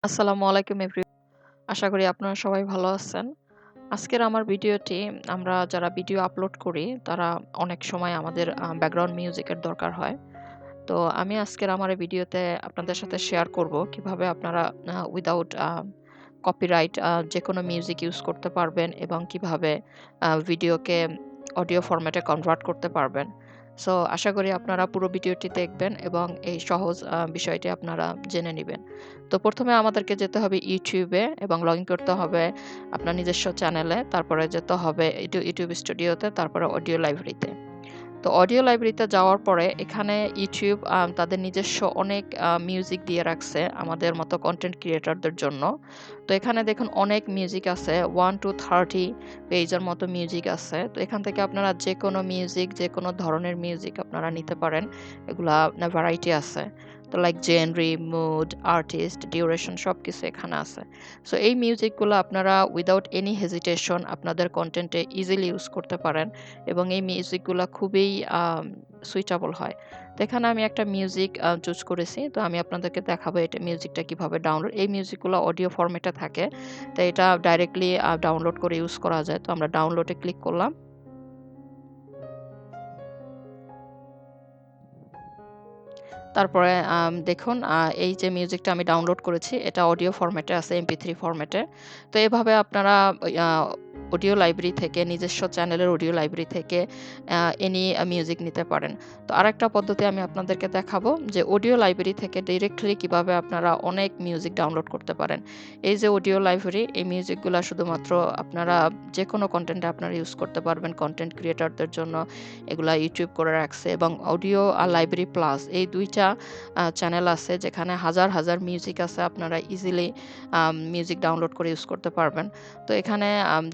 আসসালামু আলাইকুম আশা করি আপনারা সবাই ভালো আছেন। আজকের আমার ভিডিওটি আমরা যারা ভিডিও আপলোড করি তারা অনেক সময় আমাদের ব্যাকগ্রাউন্ড মিউজিকের দরকার হয়। তো আমি আজকের আমার এই ভিডিওতে আপনাদের সাথে শেয়ার করব কিভাবে আপনারা উইথআউট কপিরাইট যেকোনো মিউজিক ইউজ করতে পারবেন এবং কিভাবে ভিডিওকে অডিও ফরম্যাটে কনভার্ট করতে পারবেন। সো আশা করি আপনারা পুরো ভিডিওটি দেখবেন এবং এই সহজ বিষয়টি আপনারা জেনে নিবেন। তো প্রথমে আমাদেরকে যেতে হবে ইউটিউবে এবং লগ ইন করতে হবে আপনার নিজস্ব চ্যানেলে। তারপরে যেতে হবে ইউটিউব স্টুডিওতে, তারপরে অডিও লাইব্রেরিতে। তো অডিও লাইব্রেরিতে যাওয়ার পরে এখানে ইউটিউব তাদের নিজস্ব অনেক মিউজিক দিয়ে রাখছে আমাদের মতো কন্টেন্ট ক্রিয়েটরদের জন্য। তো এখানে দেখুন অনেক মিউজিক আছে, 1 to 30 পেজের মতো মিউজিক আছে। তো এখান থেকে আপনারা যেকোনো মিউজিক, যেকোনো ধরনের মিউজিক আপনারা নিতে পারেন। এগুলা আপনার ভ্যারাইটি আছে। তো লাইক জেনরি, মুড, আর্টিস্ট, ডিউরেশন সবকিছু এখানে আছে। সো এই মিউজিকগুলো আপনারা উইদাউট এনি হেজিটেশন আপনাদের কন্টেন্টে ইজিলি ইউজ করতে পারেন এবং এই মিউজিকগুলা খুবই সুইটেবল হয়। তো এখানে আমি একটা মিউজিক চুজ করেছি। তো আমি আপনাদেরকে দেখাবো এটা মিউজিকটা কিভাবে ডাউনলোড। এই মিউজিকগুলো অডিও ফরম্যাটে থাকে। তো এটা ডাইরেক্টলি ডাউনলোড করে ইউজ করা যায়। তো আমরা ডাউনলোডে ক্লিক করলাম। তারপরে দেখুন এই যে মিউজিকটা আমি ডাউনলোড করেছি এটা অডিও ফরম্যাটে আছে, MP3 ফরম্যাটে। তো এভাবে আপনারা আ অডিও লাইব্রেরি থেকে নিজস্ব চ্যানেলের অডিও লাইব্রেরি থেকে এনি মিউজিক নিতে পারেন। তো আরেকটা পদ্ধতি আমি আপনাদেরকে দেখাবো যে অডিও লাইব্রেরি থেকে ডিরেক্টলি কিভাবে আপনারা অনেক মিউজিক ডাউনলোড করতে পারেন। এই যে অডিও লাইব্রেরি, এই মিউজিকগুলা শুধুমাত্র আপনারা যেকোনো কনটেন্টে আপনারা ইউজ করতে পারবেন। কনটেন্ট ক্রিয়েটরদের জন্য এগুলা ইউটিউব করে রাখছে এবং অডিও আর লাইব্রেরি প্লাস এই ২ টা চ্যানেল আছে যেখানে হাজার, হাজার মিউজিক আছে। আপনারা ইজিলি মিউজিক ডাউনলোড করে ইউজ করতে পারবেন। তো এখানে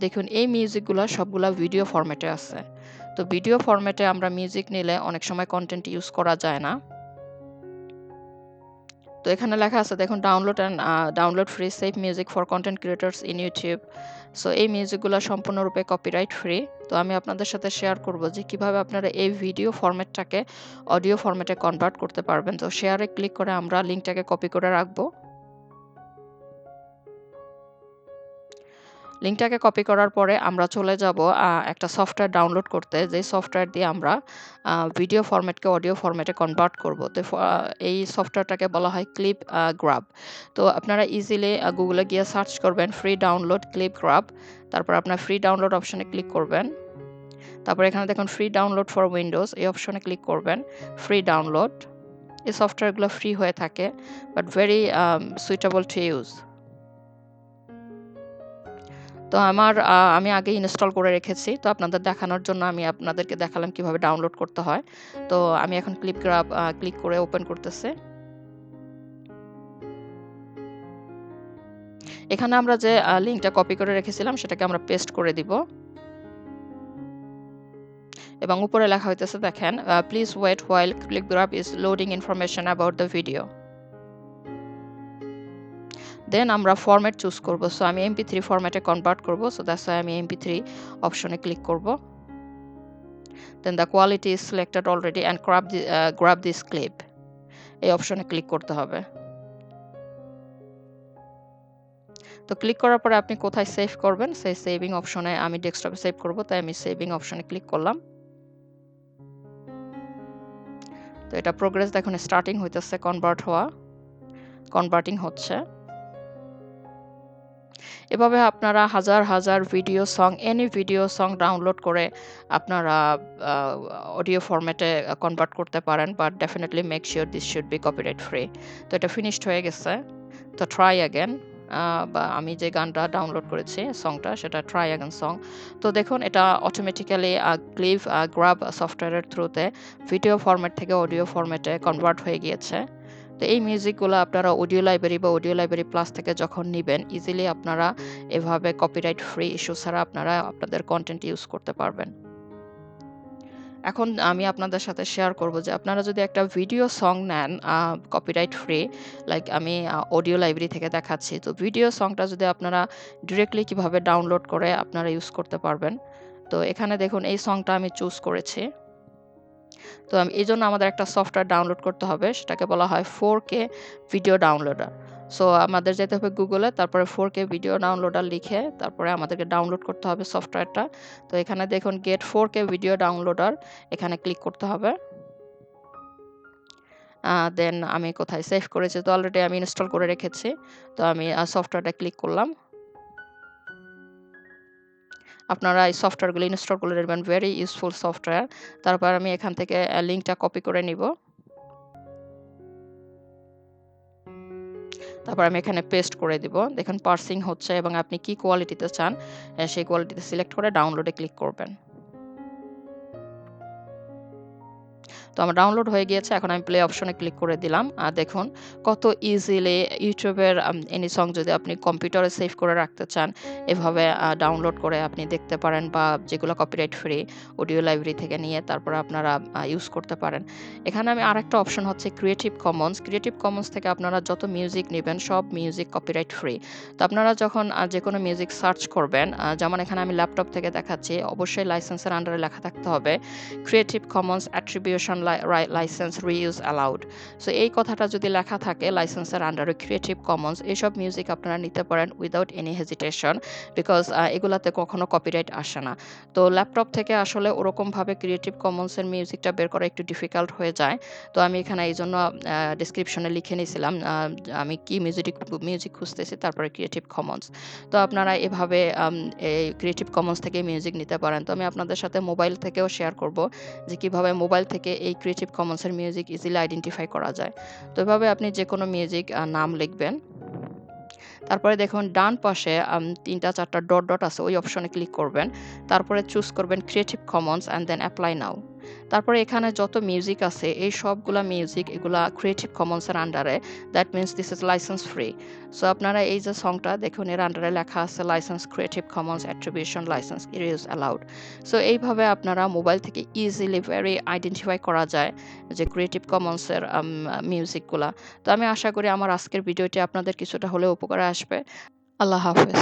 দেখুন এই মিউজিকগুলা সবগুলা ভিডিও ফরম্যাটে আছে। তো ভিডিও ফরম্যাটে আমরা মিউজিক নিলে অনেক সময় কনটেন্ট ইউজ করা যায় না। তো এখানে লেখা আছে দেখুন download free save music for content creators in YouTube. So এই মিউজিকগুলো সম্পূর্ণরূপে কপিরাইট ফ্রি। তো আমি আপনাদের সাথে শেয়ার করব যে কিভাবে আপনারা এই ভিডিও ফরম্যাটটাকে অডিও ফরম্যাটে কনভার্ট করতে পারবেন। তো শেয়ারে ক্লিক করে আমরা লিংকটাকে কপি করে রাখবো। লিংকটাকে কপি করার পরে আমরা চলে যাব একটা সফটওয়্যার ডাউনলোড করতে, যেই সফটওয়্যার দিয়ে আমরা ভিডিও ফরম্যাটকে অডিও ফরম্যাটে কনভার্ট করব। তো এই সফটওয়্যারটাকে বলা হয় ক্লিপ গ্রাব। তো আপনারা ইজিলি গুগলে গিয়ে সার্চ করবেন ফ্রি ডাউনলোড ক্লিপ গ্রাব। তারপর আপনার ফ্রি ডাউনলোড অপশনে ক্লিক করবেন। তারপর এখানে দেখুন ফ্রি ডাউনলোড ফর উইন্ডোজ, এই অপশনে ক্লিক করবেন। Free download. এই সফটওয়্যারগুলো ফ্রি হয়ে থাকে but very suitable to use. তো আমি আগে ইনস্টল করে রেখেছি। তো আপনাদের দেখানোর জন্য আমি আপনাদেরকে দেখালাম কিভাবে ডাউনলোড করতে হয়। তো আমি এখন ক্লিক করে ওপেন করতেছি। এখানে আমরা যে লিংকটা কপি করে রেখেছিলাম সেটাকে আমরা পেস্ট করে দিব। এবং উপরে লেখা হইতেছে দেখেন, please wait while ClipGrab is loading information about the video. Then আমরা ফরম্যাট চুজ করব। সো আমি MP3 ফরম্যাটে কনভার্ট করব। সো দ্যাটস ওয়াই আমি MP3 অপশনে ক্লিক করব। Then the quality is selected already and grab this clip. এই অপশনে ক্লিক করতে হবে। তো ক্লিক করার পরে আপনি কোথায় সেভ করবেন সেই সেভিং অপশনে, আমি ডেস্কটপে সেভ করব তাই আমি সেভিং অপশনে ক্লিক করলাম। তো এটা প্রোগ্রেস দেখুন স্টার্টিং হইতেছে, কনভার্টিং হচ্ছে। এভাবে আপনারা হাজার, হাজার এনি ভিডিও সং ডাউনলোড করে আপনারা অডিও ফরম্যাটে কনভার্ট করতে পারেন। But definitely make sure this should be copyright free. তো এটা ফিনিশড হয়ে গেছে। তো ট্রাই অ্যাগেন, বা আমি যে গানটা ডাউনলোড করেছি সংটা সেটা ট্রাই অ্যাগেন সং। তো দেখুন এটা অটোমেটিক্যালি গ্রাব সফটওয়্যারের থ্রুতে ভিডিও ফরম্যাট থেকে অডিও ফরম্যাটে কনভার্ট হয়ে গিয়েছে। তো এই মিউজিকগুলো আপনারা অডিও লাইব্রেরি বা অডিও লাইব্রেরি প্লাস থেকে যখন নিবেন ইজিলি আপনারা এভাবে কপিরাইট ফ্রি ইস্যু ছাড়া আপনারা আপনাদের কন্টেন্ট ইউজ করতে পারবেন। এখন আমি আপনাদের সাথে শেয়ার করব যে আপনারা যদি একটা ভিডিও সং নেন কপিরাইট ফ্রি, লাইক আমি অডিও লাইব্রেরি থেকে দেখাচ্ছি। তো ভিডিও সংটা যদি আপনারা ডিরেক্টলি কিভাবে ডাউনলোড করে আপনারা ইউজ করতে পারবেন। তো এখানে দেখুন এই সংটা আমি চুজ করেছি। তো এইজন্য আমাদের একটা সফটওয়্যার ডাউনলোড করতে হবে, সেটাকে বলা হয় 4K ভিডিও ডাউনলোডার। সো আমাদের যেতে হবে গুগলে, তারপরে 4K ভিডিও ডাউনলোডার লিখে তারপরে আমাদেরকে ডাউনলোড করতে হবে সফটওয়্যারটা। তো এখানে দেখুন গেট 4K ভিডিও ডাউনলোডার, এখানে ক্লিক করতে হবে। দেন আমি কোথায় সেভ করেছি, তো অলরেডি আমি ইনস্টল করে রেখেছি। তো আমি সফটওয়্যারটা ক্লিক করলাম। আপনারা এই সফটওয়্যারগুলো ইনস্টল করে নেবেন, ভেরি ইউজফুল সফটওয়্যার। তারপর আমি এখান থেকে লিঙ্কটা কপি করে নিব। তারপর আমি এখানে পেস্ট করে দিব। দেখুন পার্সিং হচ্ছে এবং আপনি কি কোয়ালিটিতে চান সেই কোয়ালিটিতে সিলেক্ট করে ডাউনলোডে ক্লিক করবেন। তো আমার ডাউনলোড হয়ে গিয়েছে, এখন আমি প্লে অপশনে ক্লিক করে দিলাম। আর দেখুন কত ইজিলি ইউটিউবের এনি সং যদি আপনি কম্পিউটারে সেভ করে রাখতে চান, এভাবে ডাউনলোড করে আপনি দেখতে পারেন, বা যেগুলো কপিরাইট ফ্রি অডিও লাইব্রেরি থেকে নিয়ে তারপরে আপনারা ইউজ করতে পারেন। এখানে আমি আরেকটা অপশন হচ্ছে ক্রিয়েটিভ কমন্স। ক্রিয়েটিভ কমন্স থেকে আপনারা যত মিউজিক নেবেন সব মিউজিক কপিরাইট ফ্রি। তো আপনারা যখন যে কোনো মিউজিক সার্চ করবেন, যেমন এখানে আমি ল্যাপটপ থেকে দেখাচ্ছি, অবশ্যই লাইসেন্সের আন্ডারে লেখা থাকতে হবে creative Commons attribution licence reuse allowed. So এই কথাটা যদি লেখা থাকে লাইসেন্সের আন্ডারে ক্রিয়েটিভ কমন্স, এইসব মিউজিক আপনারা নিতে পারেন উইদাউট এনি হেজিটেশন, বিকজ এগুলাতে কখনো কপিরাইট আসে না। তো ল্যাপটপ থেকে আসলে ওরকমভাবে ক্রিয়েটিভ কমন্সের মিউজিকটা বের করা একটু ডিফিকাল্ট হয়ে যায়। তো আমি এখানে এই জন্য ডিসক্রিপশনে লিখে নিয়েছিলাম আমি কি মিউজিক খুঁজতেছি, তারপরে ক্রিয়েটিভ কমন্স। তো আপনারা এভাবে এই ক্রিয়েটিভ কমন্স থেকে মিউজিক নিতে পারেন। তো আমি আপনাদের সাথে মোবাইল থেকেও শেয়ার করব যে কিভাবে মোবাইল থেকে এই ক্রিয়েটিভ কমন্সের মিউজিক ইজিলি আইডেন্টিফাই করা যায়। তো এভাবে আপনি যে কোনো মিউজিক নাম লিখবেন। তারপরে দেখুন ডান পাশে ৩টা ৪টা ডট ডট আছে, ওই অপশনে ক্লিক করবেন। তারপরে চুজ করবেন creative commons and then apply now. তারপরে এখানে যত মিউজিক আছে এই সবগুলা মিউজিক এগুলা ক্রিয়েটিভ কমন্সের আন্ডারে, that means this is licence free. So আপনারা এই যে সংটা দেখুন এর আন্ডারে লেখা আছে licence creative Commons attribution licence use allowed. So এইভাবে আপনারা মোবাইল থেকে ইজিলি ভেরি আইডেন্টিফাই করা যায় যে ক্রিয়েটিভ কমন্সের মিউজিকগুলা। তো আমি আশা করি আমার আজকের ভিডিওটি আপনাদের কিছুটা হলেও উপকারে আসবে। আল্লাহ হাফেজ।